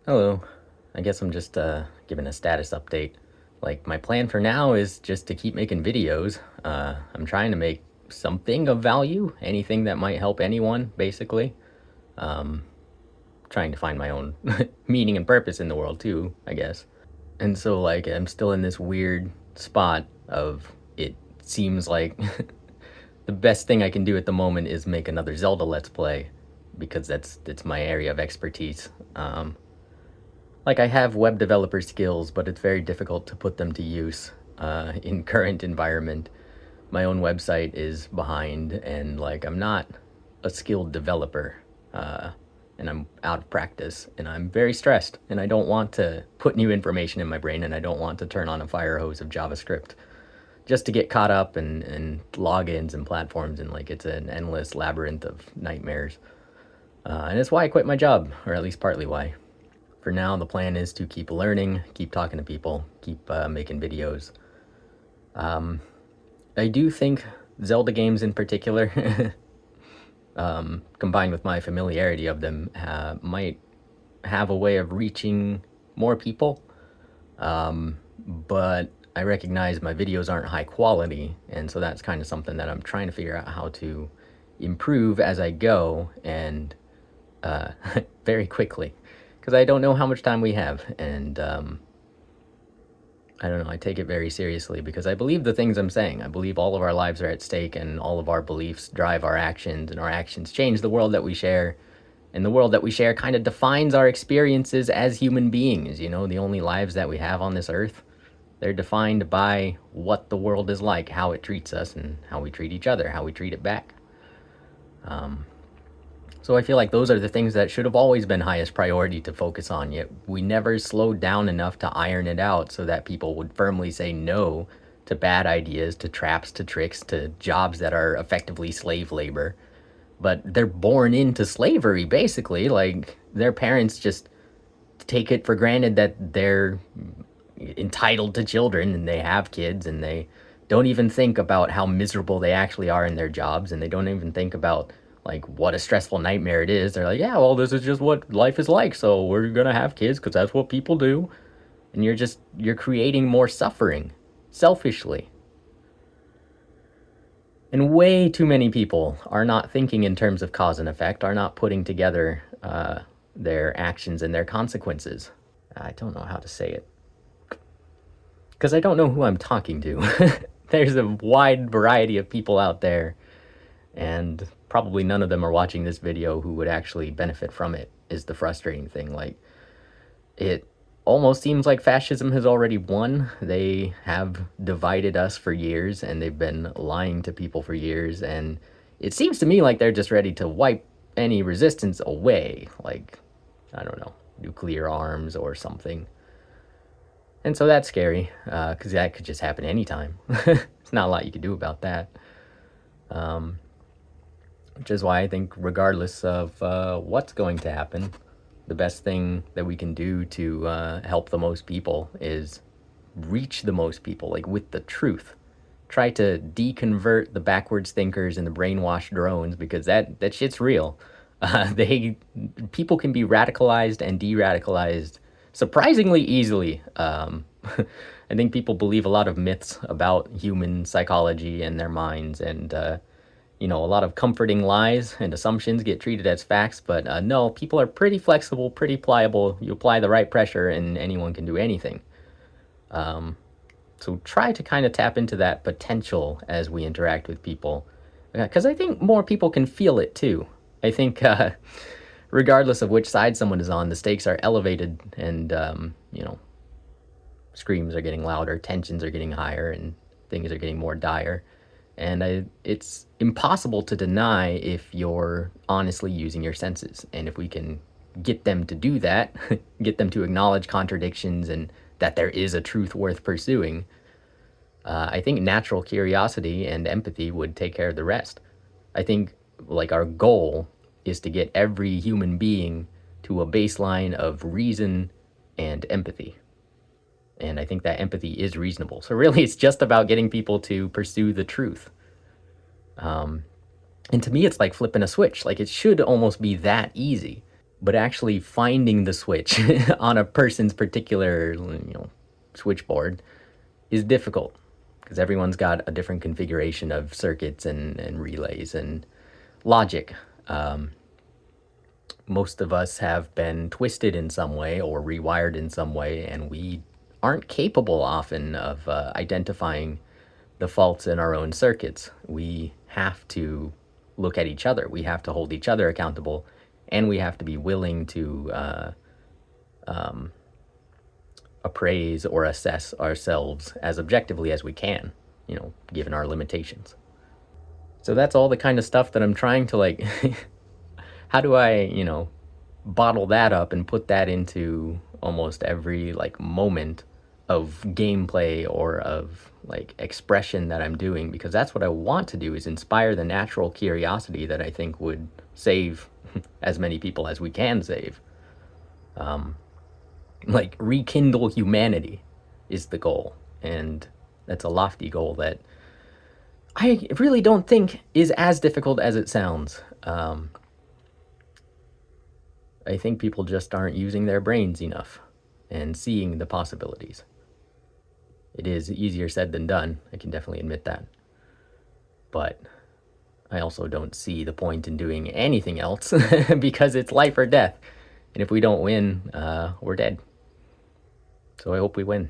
Hello. I guess I'm just giving a status update. Like, my plan for now is just to keep making videos. I'm trying to make something of value, anything that might help anyone, basically. Um, Trying to find my own meaning and purpose in the world, too, I guess. And so, like, I'm still in this weird spot of it seems like the best thing I can do at the moment is make another Zelda Let's Play because that's my area of expertise. Like I have web developer skills, but it's very difficult to put them to use in current environment. My own website is behind, and like I'm not a skilled developer, and I'm out of practice, and I'm very stressed, and I don't want to put new information in my brain, and I don't want to turn on a fire hose of JavaScript just to get caught up and logins and platforms, and like it's an endless labyrinth of nightmares. And it's why I quit my job, or at least partly why. For now, the plan is to keep learning, keep talking to people, keep making videos. I do think Zelda games in particular, combined with my familiarity of them, might have a way of reaching more people. But I recognize my videos aren't high quality, and so that's kind of something that I'm trying to figure out how to improve as I go and very quickly because I don't know how much time we have, and I don't know. I take it very seriously because I believe the things I'm saying. I believe all of our lives are at stake, and all of our beliefs drive our actions, and our actions change the world that we share. And the world that we share kind of defines our experiences as human beings. You know, the only lives that we have on this earth, they're defined by what the world is like, how it treats us, and how we treat each other, how we treat it back. So I feel like those are the things that should have always been highest priority to focus on, yet we never slowed down enough to iron it out so that people would firmly say no to bad ideas, to traps, to tricks, to jobs that are effectively slave labor. But they're born into slavery, basically. Like, their parents just take it for granted that they're entitled to children and they have kids, and they don't even think about how miserable they actually are in their jobs, and they don't even think about like what a stressful nightmare it is. They're like, yeah, well, this is just what life is like, so we're gonna have kids because that's what people do. And you're creating more suffering selfishly. And way too many people are not thinking in terms of cause and effect, are not putting together their actions and their consequences. I don't know how to say it because I don't know who I'm talking to. There's a wide variety of people out there, and probably none of them are watching this video who would actually benefit from it, is the frustrating thing. Like, it almost seems like fascism has already won. They have divided us for years, and they've been lying to people for years, and it seems to me like they're just ready to wipe any resistance away. Like, I don't know, nuclear arms or something. And so that's scary, because that could just happen anytime. It's not a lot you can do about that. Which is why I think, regardless of what's going to happen, the best thing that we can do to help the most people is reach the most people, like with the truth. Try to deconvert the backwards thinkers and the brainwashed drones, because that shit's real. They People can be radicalized and de-radicalized surprisingly easily. I think people believe a lot of myths about human psychology and their minds, and a lot of comforting lies and assumptions get treated as facts. But no, people are pretty flexible, pretty pliable. You apply the right pressure, and anyone can do anything. So try to kind of tap into that potential as we interact with people, because I think more people can feel it too. I think regardless of which side someone is on, the stakes are elevated, and screams are getting louder, tensions are getting higher, and things are getting more dire. And it's impossible to deny if you're honestly using your senses. And if we can get them to do that, get them to acknowledge contradictions and that there is a truth worth pursuing, I think natural curiosity and empathy would take care of the rest. I think like our goal is to get every human being to a baseline of reason and empathy. And I think that empathy is reasonable. So really, it's just about getting people to pursue the truth. And to me, it's like flipping a switch. Like, it should almost be that easy. but actually finding the switch on a person's particular, switchboard is difficult because everyone's got a different configuration of circuits and relays and logic. Most of us have been twisted in some way or rewired in some way, and we aren't capable often of identifying the faults in our own circuits. We have to look at each other. We have to hold each other accountable, and we have to be willing to appraise or assess ourselves as objectively as we can, given our limitations. So that's all the kind of stuff that I'm trying to like, how do I, bottle that up and put that into almost every like moment of gameplay or of like expression that I'm doing, because that's what I want to do, is inspire the natural curiosity that I think would save as many people as we can save. Like rekindle humanity is the goal, and that's a lofty goal that I really don't think is as difficult as it sounds. I think people just aren't using their brains enough and seeing the possibilities. It is easier said than done, I can definitely admit that. But I also don't see the point in doing anything else because it's life or death. And if we don't win, we're dead. So I hope we win.